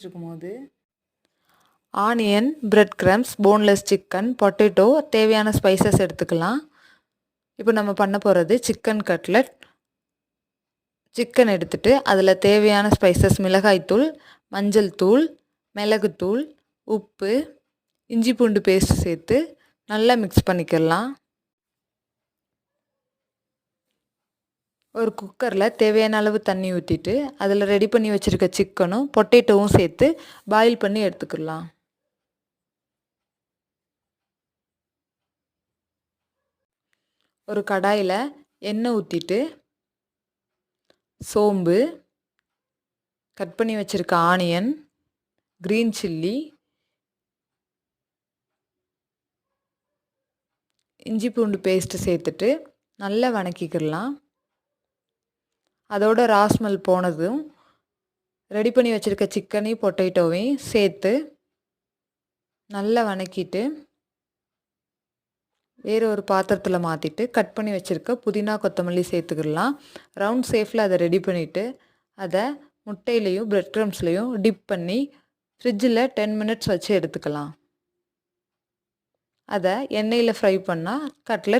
இருக்கும்போது onion, bread crumbs, boneless chicken, potato, தேவையான spices எடுத்துக்கலாம். இப்போ நம்ம பண்ண போகிறது சிக்கன் கட்லட். சிக்கன் எடுத்துட்டு அதில் தேவையான ஸ்பைசஸ் மிளகாய்த்தூள், மஞ்சள் தூள், மிளகுத்தூள், உப்பு, இஞ்சி பூண்டு பேஸ்ட் சேர்த்து நல்லா மிக்ஸ் பண்ணிக்கலாம். ஒரு குக்கரில் தேவையான அளவு தண்ணி ஊற்றிட்டு அதில் ரெடி பண்ணி வச்சுருக்க சிக்கனும் பொட்டேட்டோவும் சேர்த்து பாயில் பண்ணி எடுத்துக்கலாம். ஒரு கடாயில் எண்ணெய் ஊற்றிட்டு சோம்பு, கட் பண்ணி வச்சுருக்க ஆனியன், க்ரீன் சில்லி, இஞ்சி பூண்டு பேஸ்ட்டு சேர்த்துட்டு நல்லா வதக்கிக்கலாம். அதோட ராஸ்மல் போனதும் ரெடி பண்ணி வச்சுருக்க சிக்கனையும் பொட்டேட்டோவையும் சேர்த்து நல்லா வதக்கிட்டு வேறு ஒரு பாத்திரத்தில் மாற்றிட்டு கட் பண்ணி வச்சுருக்க புதினா கொத்தமல்லி சேர்த்துக்கிடலாம். ரவுண்ட் ஷேப்பில் அதை ரெடி பண்ணிவிட்டு அதை முட்டையிலையும் பிரெட் க்ரம்ஸ்லையும் டிப் பண்ணி ஃப்ரிட்ஜில் 10 மினிட்ஸ் வச்சு எடுத்துக்கலாம். அதை எண்ணெயில் ஃப்ரை பண்ணால் கட்லட்